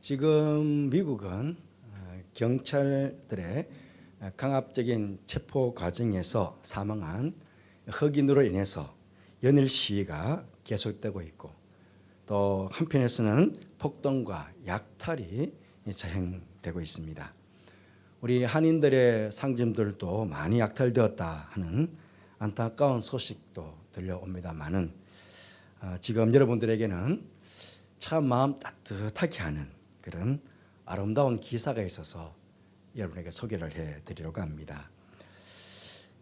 지금 미국은 경찰들의 강압적인 체포 과정에서 사망한 흑인으로 인해서 연일 시위가 계속되고 있고, 또 한편에서는 폭동과 약탈이 자행되고 있습니다. 우리 한인들의 상점들도 많이 약탈되었다 하는 안타까운 소식도 들려옵니다만은, 지금 여러분들에게는 참 마음 따뜻하게 하는 그런 아름다운 기사가 있어서 여러분에게 소개를 해드리려고 합니다.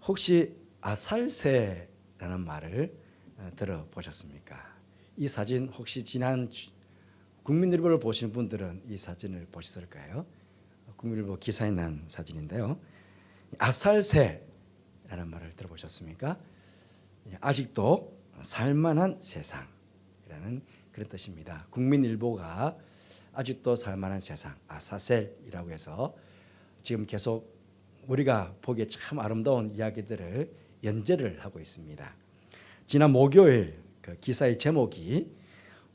혹시 아살새라는 말을 들어보셨습니까? 이 사진 혹시 지난 국민일보를 보신 분들은 이 사진을 보셨을까요? 국민일보 기사에 난 사진인데요. 아살새라는 말을 들어보셨습니까? 아직도 살만한 세상이라는 그런 뜻입니다. 국민일보가 아직도 살만한 세상, 아사셀이라고 해서 지금 계속 우리가 보기에 참 아름다운 이야기들을 연재를 하고 있습니다. 지난 목요일 그 기사의 제목이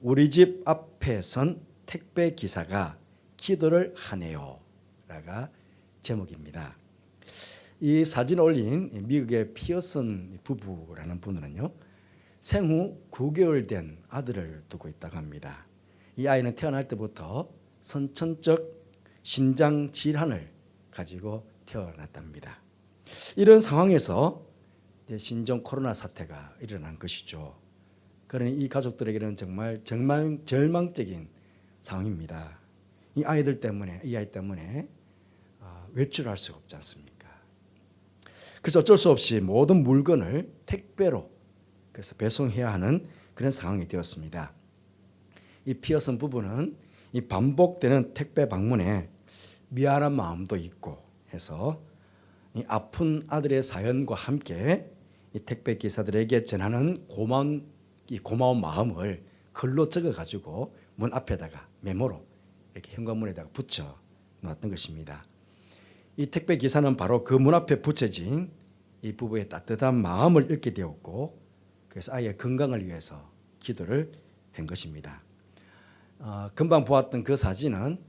우리 집 앞에 선 택배 기사가 기도를 하네요 라가 제목입니다. 이 사진을 올린 미국의 피어슨 부부라는 분은요, 생후 9개월 된 아들을 두고 있다고 합니다. 이 아이는 태어날 때부터 선천적 심장 질환을 가지고 태어났답니다. 이런 상황에서 신종 코로나 사태가 일어난 것이죠. 그러니 이 가족들에게는 정말 절망적인 상황입니다. 이 아이 때문에 외출할 수가 없지 않습니까? 그래서 어쩔 수 없이 모든 물건을 택배로 그래서 배송해야 하는 그런 상황이 되었습니다. 이 피어슨 부부는 이 반복되는 택배 방문에 미안한 마음도 있고 해서 이 아픈 아들의 사연과 함께 이 택배 기사들에게 전하는 고마운 마음을 글로 적어 가지고 문 앞에다가 메모로 이렇게 현관문에다가 붙여 놓았던 것입니다. 이 택배 기사는 바로 그 문 앞에 붙여진 이 부부의 따뜻한 마음을 읽게 되었고, 그래서 아이의 건강을 위해서 기도를 한 것입니다. 금방 보았던 그 사진은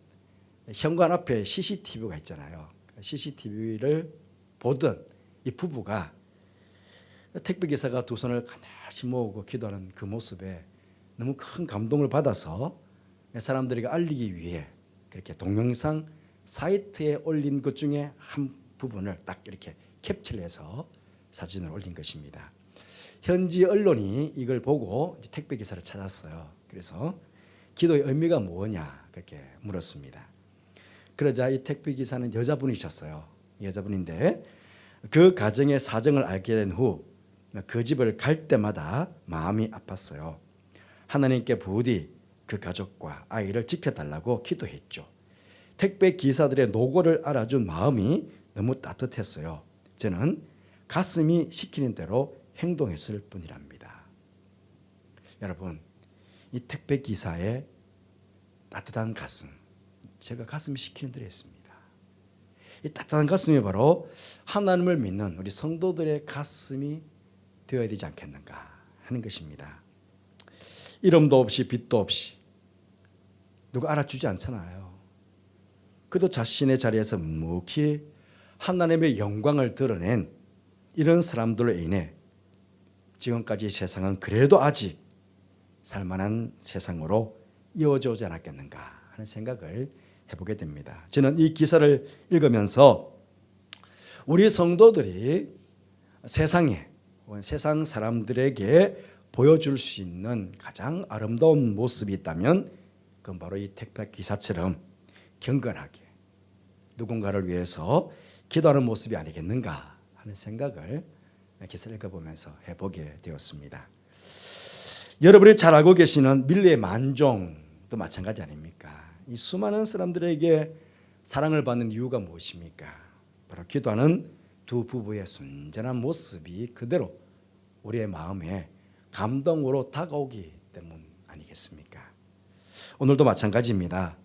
현관 앞에 CCTV가 있잖아요. CCTV를 보던 이 부부가 택배기사가 두 손을 가나시 모으고 기도하는 그 모습에 너무 큰 감동을 받아서 사람들에게 알리기 위해 그렇게 동영상 사이트에 올린 것 중에 한 부분을 딱 이렇게 캡처를 해서 사진을 올린 것입니다. 현지 언론이 이걸 보고 택배 기사를 찾았어요. 그래서 기도의 의미가 뭐냐 그렇게 물었습니다. 그러자 이 택배 기사는 여자분이셨어요. 여자분인데 그 가정의 사정을 알게 된 후 그 집을 갈 때마다 마음이 아팠어요. 하나님께 부디 그 가족과 아이를 지켜달라고 기도했죠. 택배 기사들의 노고를 알아준 마음이 너무 따뜻했어요. 저는 가슴이 시키는 대로 행동했을 뿐이랍니다. 여러분, 이 택배 기사의 따뜻한 가슴, 제가 가슴이 시키는 대로 했습니다. 이 따뜻한 가슴이 바로 하나님을 믿는 우리 성도들의 가슴이 되어야 되지 않겠는가 하는 것입니다. 이름도 없이 빛도 없이 누가 알아주지 않잖아요. 그도 자신의 자리에서 묵묵히 하나님의 영광을 드러낸 이런 사람들로 인해 지금까지 세상은 그래도 아직 살만한 세상으로 이어져 오지 않았겠는가 하는 생각을 해보게 됩니다. 저는 이 기사를 읽으면서 우리 성도들이 세상에, 세상 사람들에게 보여줄 수 있는 가장 아름다운 모습이 있다면 그건 바로 이 택배 기사처럼 경건하게 누군가를 위해서 기도하는 모습이 아니겠는가 하는 생각을 기사를 읽어보면서 해보게 되었습니다. 여러분이 잘 알고 계시는 밀레 만종도 마찬가지 아닙니까? 이 수많은 사람들에게 사랑을 받는 이유가 무엇입니까? 바로 기도하는 두 부부의 순전한 모습이 그대로 우리의 마음에 감동으로 다가오기 때문 아니겠습니까? 오늘도 마찬가지입니다.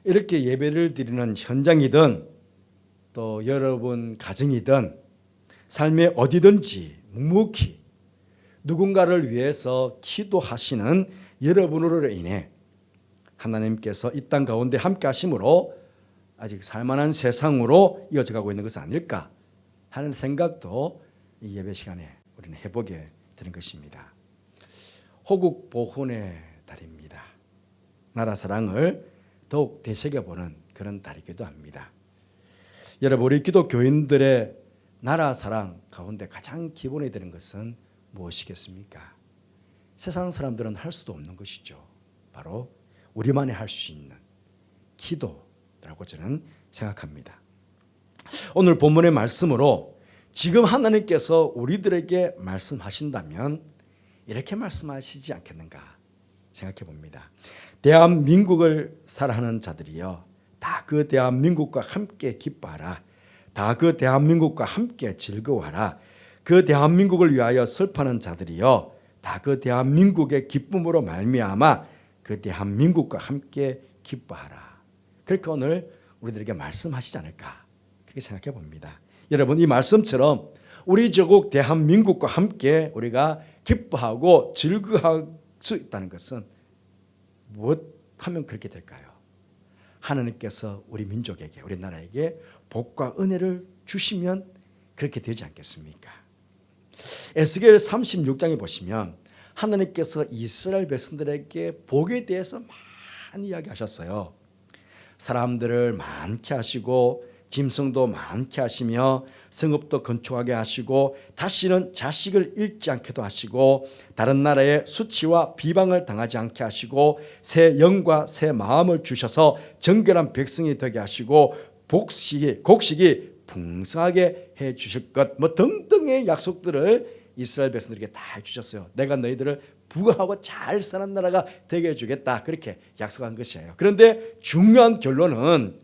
이렇게 예배를 드리는 현장이든 또 여러분 가정이든 삶의 어디든지 묵묵히 누군가를 위해서 기도하시는 여러분으로 인해 하나님께서 이 땅 가운데 함께 하심으로 아직 살만한 세상으로 이어져 가고 있는 것은 아닐까 하는 생각도 이 예배 시간에 우리는 해보게 되는 것입니다. 호국 보훈의 달입니다. 나라 사랑을 더욱 되새겨보는 그런 달이기도 합니다. 여러분, 우리 기독교인들의 나라 사랑 가운데 가장 기본이 되는 것은 무엇이겠습니까? 세상 사람들은 할 수도 없는 것이죠. 바로 우리만이 할 수 있는 기도라고 저는 생각합니다. 오늘 본문의 말씀으로 지금 하나님께서 우리들에게 말씀하신다면 이렇게 말씀하시지 않겠는가 생각해 봅니다. 대한민국을 사랑하는 자들이여, 다 그 대한민국과 함께 기뻐하라. 다 그 대한민국과 함께 즐거워하라. 그 대한민국을 위하여 슬퍼하는 자들이여, 다 그 대한민국의 기쁨으로 말미암아 그 대한민국과 함께 기뻐하라. 그렇게 오늘 우리들에게 말씀하시지 않을까 그렇게 생각해 봅니다. 여러분, 이 말씀처럼 우리 조국 대한민국과 함께 우리가 기뻐하고 즐거워할 수 있다는 것은 무엇 하면 그렇게 될까요? 하나님께서 우리 민족에게, 우리 나라에게 복과 은혜를 주시면 그렇게 되지 않겠습니까? 에스겔 36장에 보시면 하나님께서 이스라엘 백성들에게 복에 대해서 많이 이야기하셨어요. 사람들을 많게 하시고 짐승도 많게 하시며 성읍도 건축하게 하시고 다시는 자식을 잃지 않게도 하시고 다른 나라의 수치와 비방을 당하지 않게 하시고 새 영과 새 마음을 주셔서 정결한 백성이 되게 하시고 곡식이 풍성하게 해 주실 것 등등의 약속들을 이스라엘 백성들에게 다 해주셨어요. 내가 너희들을 부강하고 잘 사는 나라가 되게 해주겠다, 그렇게 약속한 것이에요. 그런데 중요한 결론은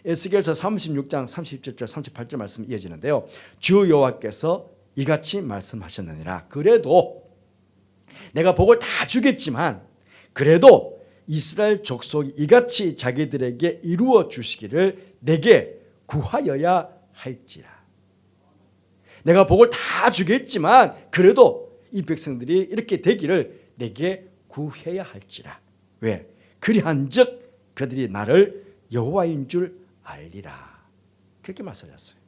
에스겔서 36장 37절 38절 말씀이 이어지는데요. 주 여호와께서 이같이 말씀하셨느니라. 그래도 내가 복을 다 주겠지만 그래도 이스라엘 족속이 이같이 자기들에게 이루어 주시기를 내게 구하여야 할지라. 내가 복을 다 주겠지만 그래도 이 백성들이 이렇게 되기를 내게 구해야 할지라. 왜? 그리한즉 그들이 나를 여호와인 줄 알리라. 그렇게 말씀하셨어요.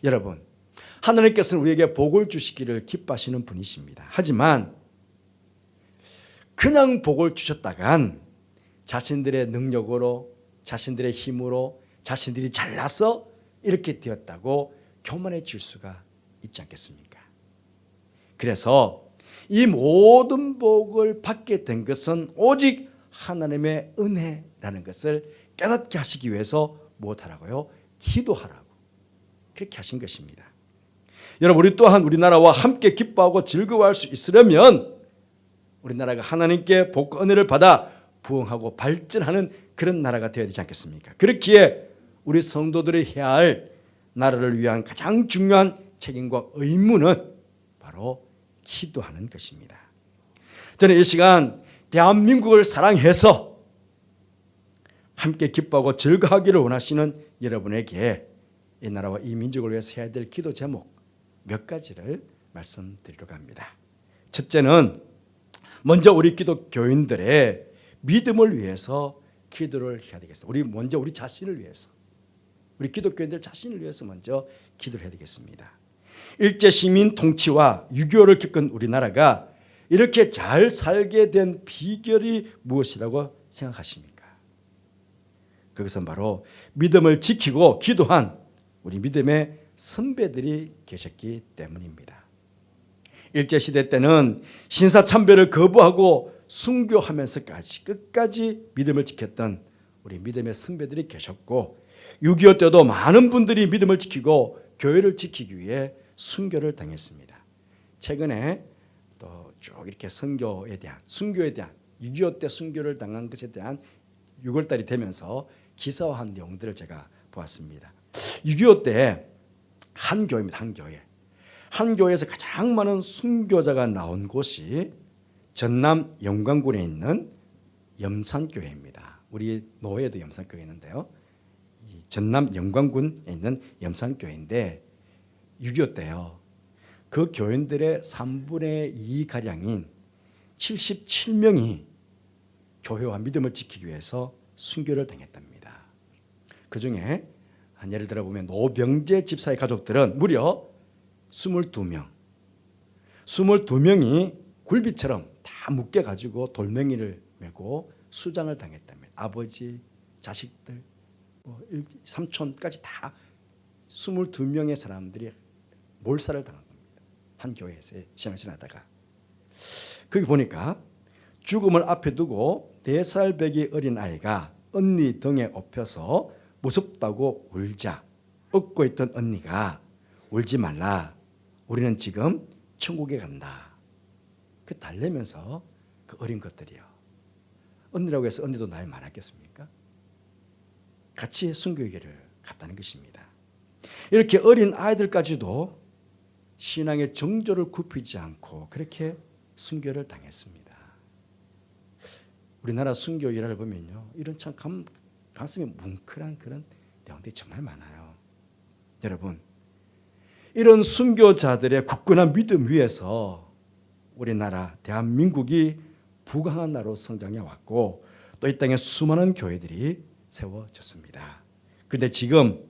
여러분, 하나님께서는 우리에게 복을 주시기를 기뻐하시는 분이십니다. 하지만 그냥 복을 주셨다간 자신들의 능력으로, 자신들의 힘으로, 자신들이 잘나서 이렇게 되었다고 교만해질 수가 있지 않겠습니까? 그래서 이 모든 복을 받게 된 것은 오직 하나님의 은혜라는 것을 깨닫게 하시기 위해서 무엇하라고요? 기도하라고 그렇게 하신 것입니다. 여러분, 우리 또한 우리나라와 함께 기뻐하고 즐거워할 수 있으려면 우리나라가 하나님께 복과 은혜를 받아 부흥하고 발전하는 그런 나라가 되어야 되지 않겠습니까? 그렇기에 우리 성도들이 해야 할 나라를 위한 가장 중요한 책임과 의무는 바로 기도하는 것입니다. 저는 이 시간 대한민국을 사랑해서 함께 기뻐하고 즐거워하기를 원하시는 여러분에게 이 나라와 이 민족을 위해서 해야 될 기도 제목 몇 가지를 말씀드리려고 합니다. 첫째는 먼저 우리 기독교인들의 믿음을 위해서 기도를 해야 되겠습니다. 우리 먼저 우리 자신을 위해서, 우리 기독교인들 자신을 위해서 먼저 기도를 해야 되겠습니다. 일제 시민 통치와 6.25를 겪은 우리나라가 이렇게 잘 살게 된 비결이 무엇이라고 생각하십니까? 그것은 바로 믿음을 지키고 기도한 우리 믿음의 선배들이 계셨기 때문입니다. 일제시대 때는 신사참배를 거부하고 순교하면서까지 끝까지 믿음을 지켰던 우리 믿음의 선배들이 계셨고 6.25 때도 많은 분들이 믿음을 지키고 교회를 지키기 위해 순교를 당했습니다. 최근에 또 쭉 이렇게 순교에 대한 6.25 때 순교를 당한 것에 대한 6월달이 되면서 기사화한 내용들을 제가 보았습니다. 6.25 때 한 교회입니다. 한 교회에서 가장 많은 순교자가 나온 곳이 전남 영광군에 있는 염산교회입니다. 우리 노예도 염산교회 있는데요. 전남 영광군에 있는 염산교회인데 6.25 때요. 그 교인들의 3분의 2가량인 77명이 교회와 믿음을 지키기 위해서 순교를 당했답니다. 그중에 예를 들어 보면 노병재 집사의 가족들은 무려 22명, 22명이 굴비처럼 다 묶여가지고 돌멩이를 메고 수장을 당했다면 아버지, 자식들, 삼촌까지 다 22명의 사람들이 몰살을 당한 겁니다. 한 교회에서 신앙생활 하다가 거기 보니까 죽음을 앞에 두고 4살 배기 어린 아이가 언니 등에 업혀서 무섭다고 울자 얻고 있던 언니가 울지 말라, 우리는 지금 천국에 간다. 그 달래면서 그 어린 것들이요. 언니라고 해서 언니도 나이 많았겠습니까? 같이 순교회를 갔다는 것입니다. 이렇게 어린 아이들까지도 신앙의 정조를 굽히지 않고 그렇게 순교를 당했습니다. 우리나라 순교 일화를 보면요, 이런 참 가슴이 뭉클한 그런 내용들이 정말 많아요. 여러분, 이런 순교자들의 굳건한 믿음 위에서 우리나라 대한민국이 부강한 나라로 성장해 왔고 또 이 땅에 수많은 교회들이 세워졌습니다. 그런데 지금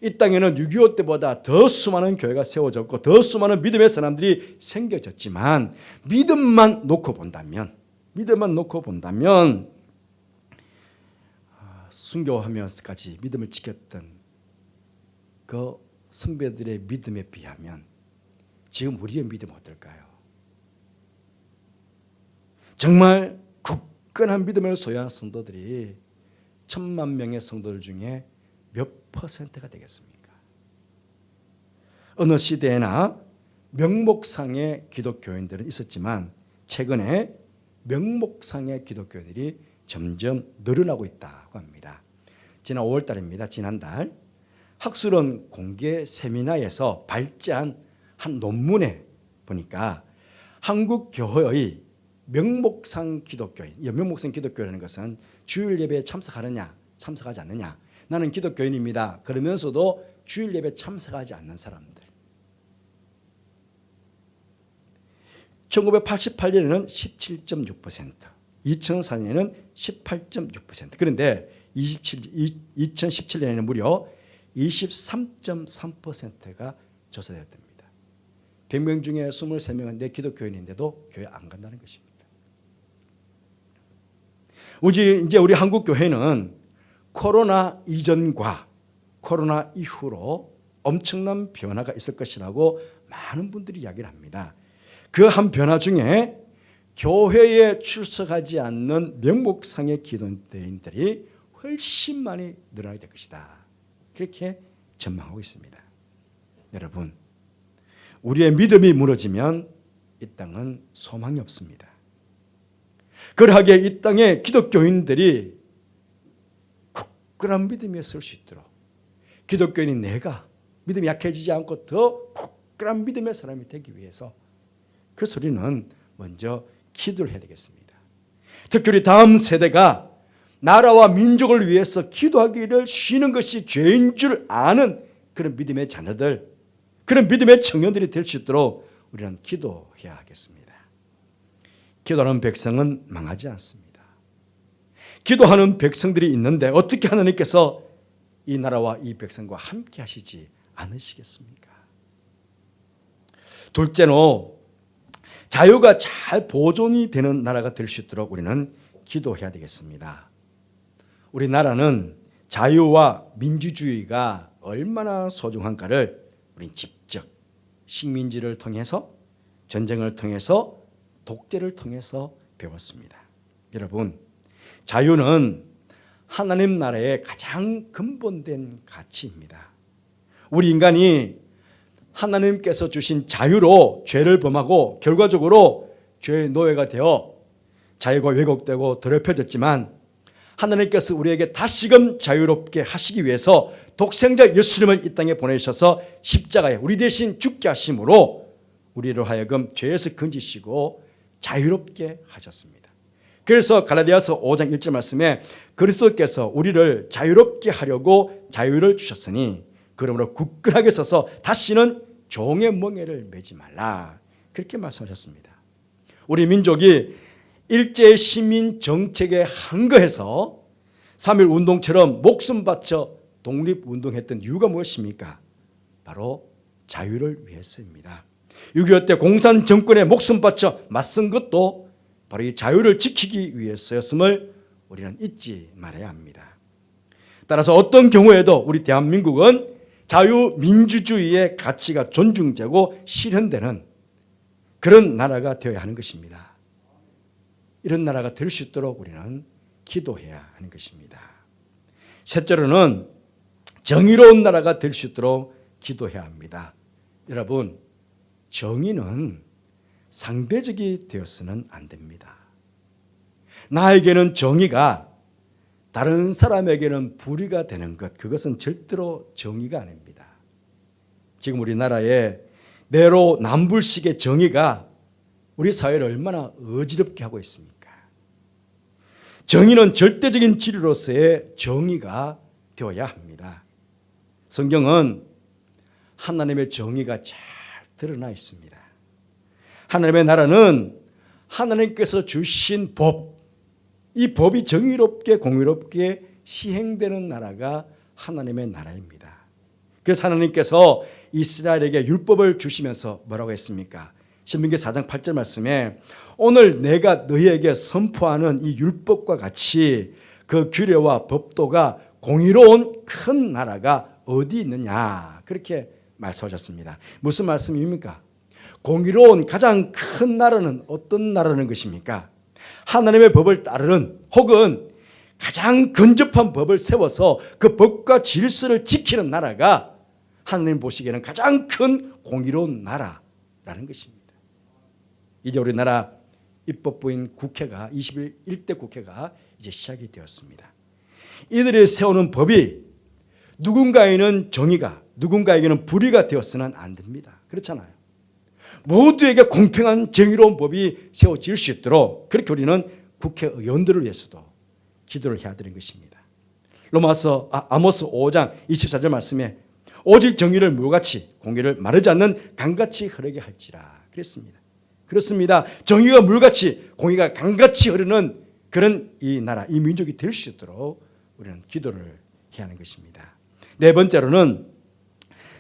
이 땅에는 6.25 때보다 더 수많은 교회가 세워졌고 더 수많은 믿음의 사람들이 생겨졌지만 믿음만 놓고 본다면 순교하면서까지 믿음을 지켰던 그 선배들의 믿음에 비하면 지금 우리의 믿음은 어떨까요? 정말 굳건한 믿음을 소유한 성도들이 1,000만 명의 성도들 중에 몇 퍼센트가 되겠습니까? 어느 시대에나 명목상의 기독교인들은 있었지만 최근에 명목상의 기독교인들이 점점 늘어나고 있다고 합니다. 지난 5월 달입니다. 지난달 학술원 공개 세미나에서 발제한 한 논문에 보니까 한국 교회의 명목상 기독교인, 명목상 기독교라는 것은 주일 예배에 참석하느냐 참석하지 않느냐, 나는 기독교인입니다 그러면서도 주일 예배에 참석하지 않는 사람들, 1988년에는 17.6%, 2004년에는 18.6%, 그런데 2017년에는 무려 23.3%가 조사됐답니다. 100명 중에 23명은 내 기독교인인데도 교회 안 간다는 것입니다. 이제 우리 한국 교회는 코로나 이전과 코로나 이후로 엄청난 변화가 있을 것이라고 많은 분들이 이야기를 합니다. 그 한 변화 중에 교회에 출석하지 않는 명목상의 기독교인들이 훨씬 많이 늘어나게 될 것이다. 그렇게 전망하고 있습니다. 여러분, 우리의 믿음이 무너지면 이 땅은 소망이 없습니다. 그러하기에 이 땅에 기독교인들이 굳건한 믿음에 설 수 있도록 기독교인인 내가 믿음이 약해지지 않고 더 굳건한 믿음의 사람이 되기 위해서 그 소리는 먼저 기도를 해야 되겠습니다. 특히 우리 다음 세대가 나라와 민족을 위해서 기도하기를 쉬는 것이 죄인 줄 아는 그런 믿음의 자녀들, 그런 믿음의 청년들이 될 수 있도록 우리는 기도해야 하겠습니다. 기도하는 백성은 망하지 않습니다. 기도하는 백성들이 있는데 어떻게 하나님께서 이 나라와 이 백성과 함께 하시지 않으시겠습니까? 둘째로 자유가 잘 보존이 되는 나라가 될 수 있도록 우리는 기도해야 되겠습니다. 우리나라는 자유와 민주주의가 얼마나 소중한가를 우린 직접 식민지를 통해서, 전쟁을 통해서, 독재를 통해서 배웠습니다. 여러분, 자유는 하나님 나라의 가장 근본된 가치입니다. 우리 인간이 하나님께서 주신 자유로 죄를 범하고 결과적으로 죄의 노예가 되어 자유가 왜곡되고 더럽혀졌지만 하나님께서 우리에게 다시금 자유롭게 하시기 위해서 독생자 예수님을 이 땅에 보내셔서 십자가에 우리 대신 죽게 하심으로 우리로 하여금 죄에서 건지시고 자유롭게 하셨습니다. 그래서 갈라디아서 5장 1절 말씀에 그리스도께서 우리를 자유롭게 하려고 자유를 주셨으니 그러므로 굳건하게 서서 다시는 종의 멍에를 매지 말라, 그렇게 말씀하셨습니다. 우리 민족이 일제 시민 정책에 항거해서 3.1 운동처럼 목숨 바쳐 독립운동했던 이유가 무엇입니까? 바로 자유를 위해서입니다. 6.25 때 공산 정권에 목숨 바쳐 맞선 것도 바로 이 자유를 지키기 위해서였음을 우리는 잊지 말아야 합니다. 따라서 어떤 경우에도 우리 대한민국은 자유민주주의의 가치가 존중되고 실현되는 그런 나라가 되어야 하는 것입니다. 이런 나라가 될 수 있도록 우리는 기도해야 하는 것입니다. 셋째로는 정의로운 나라가 될 수 있도록 기도해야 합니다. 여러분, 정의는 상대적이 되어서는 안 됩니다. 나에게는 정의가 다른 사람에게는 불의가 되는 것, 그것은 절대로 정의가 아닙니다. 지금 우리나라의 내로남불식의 정의가 우리 사회를 얼마나 어지럽게 하고 있습니까? 정의는 절대적인 진리로서의 정의가 되어야 합니다. 성경은 하나님의 정의가 잘 드러나 있습니다. 하나님의 나라는 하나님께서 주신 법, 이 법이 정의롭게 공의롭게 시행되는 나라가 하나님의 나라입니다. 그래서 하나님께서 이스라엘에게 율법을 주시면서 뭐라고 했습니까? 신명기 4장 8절 말씀에 오늘 내가 너희에게 선포하는 이 율법과 같이 그 규례와 법도가 공의로운 큰 나라가 어디 있느냐, 그렇게 말씀하셨습니다. 무슨 말씀입니까? 공의로운 가장 큰 나라는 어떤 나라는 것입니까? 하나님의 법을 따르는, 혹은 가장 근접한 법을 세워서 그 법과 질서를 지키는 나라가 하나님 보시기에는 가장 큰 공의로운 나라라는 것입니다. 이제 우리나라 입법부인 국회가 21대 국회가 이제 시작이 되었습니다. 이들이 세우는 법이 누군가에는 정의가, 누군가에게는 불의가 되어서는 안 됩니다. 그렇잖아요. 모두에게 공평한 정의로운 법이 세워질 수 있도록 그렇게 우리는 국회의원들을 위해서도 기도를 해야 되는 것입니다. 아모스 5장 24절 말씀에 오직 정의를 물같이 공의를 마르지 않는 강같이 흐르게 할지라 그랬습니다. 그렇습니다. 정의가 물같이 공의가 강같이 흐르는 그런 이 나라, 이 민족이 될 수 있도록 우리는 기도를 해야 하는 것입니다. 네 번째로는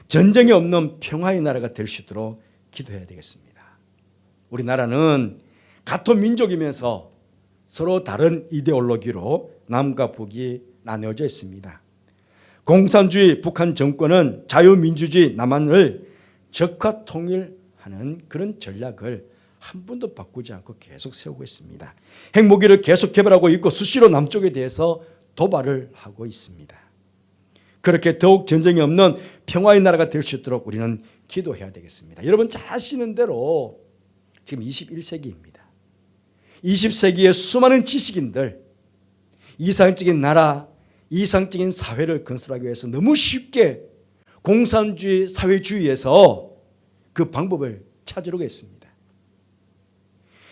전쟁이 없는 평화의 나라가 될 수 있도록 기도해야 되겠습니다. 우리나라는 같은 민족이면서 서로 다른 이데올로기로 남과 북이 나뉘어져 있습니다. 공산주의 북한 정권은 자유민주주의 남한을 적화 통일하는 그런 전략을 한 번도 바꾸지 않고 계속 세우고 있습니다. 핵무기를 계속 개발하고 있고 수시로 남쪽에 대해서 도발을 하고 있습니다. 그렇게 더욱 전쟁이 없는 평화의 나라가 될 수 있도록 우리는 기도해야 되겠습니다. 여러분 잘 아시는 대로 지금 21세기입니다. 20세기의 수많은 지식인들, 이상적인 나라, 이상적인 사회를 건설하기 위해서 너무 쉽게 공산주의, 사회주의에서 그 방법을 찾으려고 했습니다.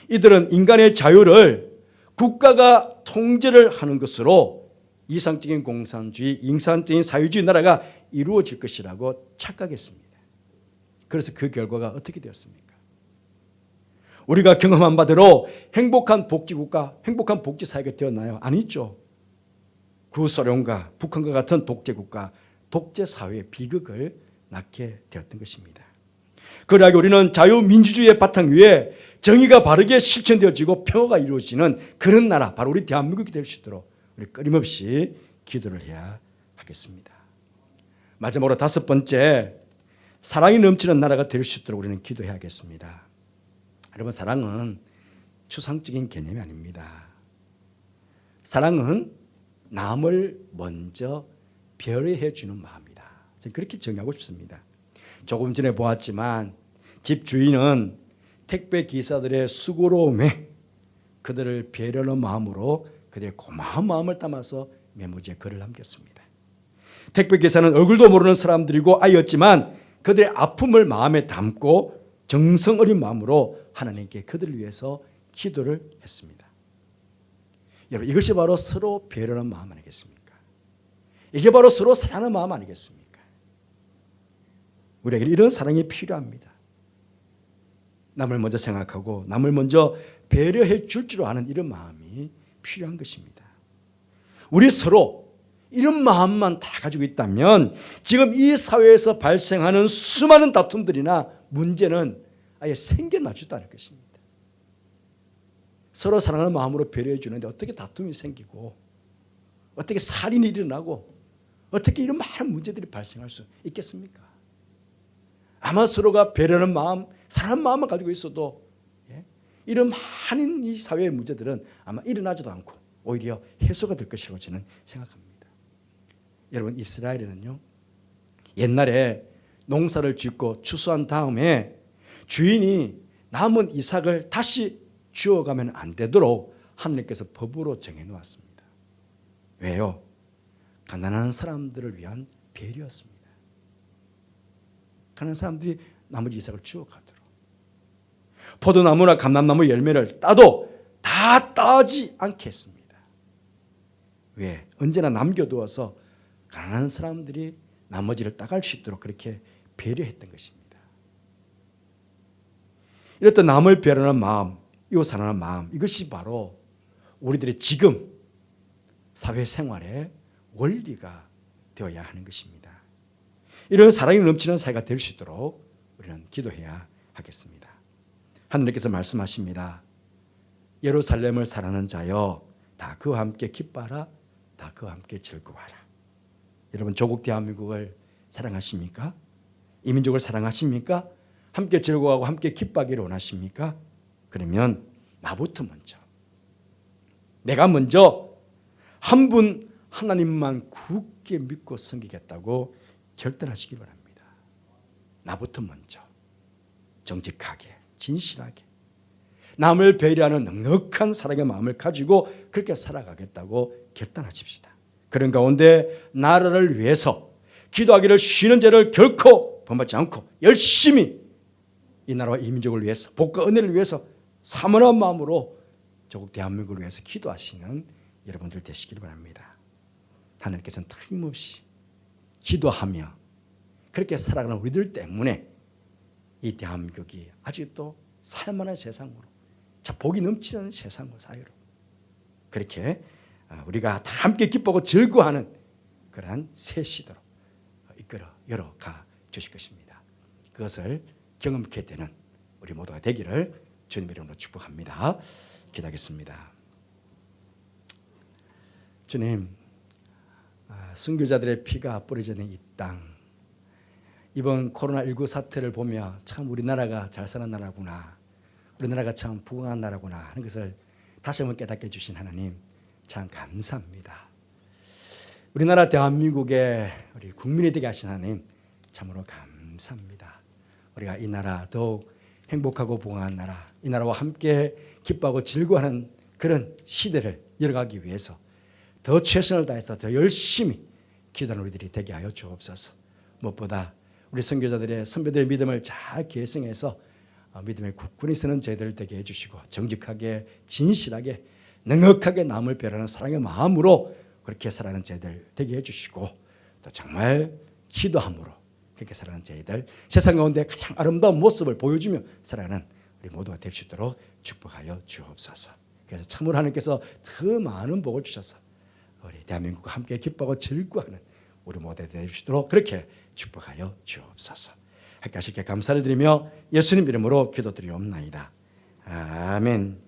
이들은 인간의 자유를 국가가 통제를 하는 것으로 이상적인 공산주의, 이상적인 사회주의 나라가 이루어질 것이라고 착각했습니다. 그래서 그 결과가 어떻게 되었습니까? 우리가 경험한 바대로 행복한 복지국가, 행복한 복지사회가 되었나요? 아니죠. 구소련과 북한과 같은 독재국가, 독재사회의 비극을 낳게 되었던 것입니다. 그러하게 우리는 자유민주주의의 바탕 위에 정의가 바르게 실천되어지고 평화가 이루어지는 그런 나라, 바로 우리 대한민국이 될 수 있도록 우리 끊임없이 기도를 해야 하겠습니다. 마지막으로 다섯 번째, 사랑이 넘치는 나라가 될 수 있도록 우리는 기도해야겠습니다. 여러분, 사랑은 추상적인 개념이 아닙니다. 사랑은 남을 먼저 배려해 주는 마음이다. 저는 그렇게 정의하고 싶습니다. 조금 전에 보았지만 집주인은 택배 기사들의 수고로움에 그들을 배려하는 마음으로 그들의 고마운 마음을 담아서 메모지에 글을 남겼습니다. 택배 기사는 얼굴도 모르는 사람들이고 아이였지만 그들의 아픔을 마음에 담고 정성 어린 마음으로 하나님께 그들을 위해서 기도를 했습니다. 여러분, 이것이 바로 서로 배려하는 마음 아니겠습니까? 이게 바로 서로 사랑하는 마음 아니겠습니까? 우리에게 이런 사랑이 필요합니다. 남을 먼저 생각하고 남을 먼저 배려해 줄 줄 아는 이런 마음이 필요한 것입니다. 우리 서로 이런 마음만 다 가지고 있다면 지금 이 사회에서 발생하는 수많은 다툼들이나 문제는 아예 생겨나지도 않을 것입니다. 서로 사랑하는 마음으로 배려해 주는데 어떻게 다툼이 생기고 어떻게 살인이 일어나고 어떻게 이런 많은 문제들이 발생할 수 있겠습니까? 아마 서로가 배려하는 마음, 사랑하는 마음만 가지고 있어도 이런 많은 이 사회의 문제들은 아마 일어나지도 않고 오히려 해소가 될 것이라고 저는 생각합니다. 여러분, 이스라엘에는요, 옛날에 농사를 짓고 추수한 다음에 주인이 남은 이삭을 다시 주워가면 안 되도록 하나님께서 법으로 정해놓았습니다. 왜요? 가난한 사람들을 위한 배려였습니다. 가난한 사람들이 나머지 이삭을 주워가도록. 포도나무나 감람나무 열매를 따도 다 따지 않게 했습니다. 왜? 언제나 남겨두어서 가난한 사람들이 나머지를 따갈 수 있도록 그렇게 배려했던 것입니다. 이렇듯 남을 배려하는 마음, 이웃 사랑하는 마음, 이것이 바로 우리들의 지금 사회생활의 원리가 되어야 하는 것입니다. 이런 사랑이 넘치는 사회가 될 수 있도록 우리는 기도해야 하겠습니다. 하나님께서 말씀하십니다. 예루살렘을 사랑하는 자여, 다 그와 함께 기뻐하라, 다 그와 함께 즐거워하라. 여러분, 조국 대한민국을 사랑하십니까? 이 민족을 사랑하십니까? 함께 즐거워하고 함께 기뻐하기를 원하십니까? 그러면 나부터 먼저, 내가 먼저 한 분 하나님만 굳게 믿고 섬기겠다고 결단하시기 바랍니다. 나부터 먼저 정직하게, 진실하게 남을 배려하는 넉넉한 사랑의 마음을 가지고 그렇게 살아가겠다고 결단하십시다. 그런 가운데 나라를 위해서 기도하기를 쉬는 죄를 결코 범하지 않고 열심히 이 나라와 이 민족을 위해서, 복과 은혜를 위해서 사모한 마음으로 조국 대한민국을 위해서 기도하시는 여러분들 되시길 바랍니다. 하나님께서는 틀림없이 기도하며 그렇게 살아가는 우리들 때문에 이 대한민국이 아직도 살만한 세상으로, 자, 복이 넘치는 세상으로, 사회로 그렇게 우리가 다 함께 기뻐하고 즐거워하는 그러한 새 시대로 이끌어 열어가 주실 것입니다. 그것을 경험케 되는 우리 모두가 되기를 주님 이름으로 축복합니다. 기도하겠습니다. 주님, 순교자들의 피가 뿌려져 있는 이 땅, 이번 코로나19 사태를 보며 참 우리나라가 잘 사는 나라구나, 우리나라가 참 부강한 나라구나 하는 것을 다시 한번 깨닫게 해주신 하나님 참 감사합니다. 우리나라 대한민국의 우리 국민이 되게 하신 하나님 참으로 감사합니다. 우리가 이 나라 더욱 행복하고 부강한 나라, 이 나라와 함께 기뻐하고 즐거워하는 그런 시대를 열어가기 위해서 더 최선을 다해서 더 열심히 기도하는 우리들이 되게 하여 주옵소서. 무엇보다 우리 선교자들의 선배들의 믿음을 잘 계승해서 믿음의 굳건히 서는 저희들 되게 해주시고 정직하게 진실하게 넉넉하게 남을 배려하는 사랑의 마음으로 그렇게 살아가는 저희들 되게 해주시고 또 정말 기도함으로 그렇게 살아가는 저희들 세상 가운데 가장 아름다운 모습을 보여주며 살아가는 우리 모두가 될 수 있도록 축복하여 주옵소서. 그래서 참으로 하나님께서 더 많은 복을 주셔서 우리 대한민국과 함께 기뻐하고 즐거워하는 우리 모두가 될 수 있도록 그렇게 축복하여 주옵소서. 할까 하실게 감사를 드리며 예수님 이름으로 기도드리옵나이다. 아멘.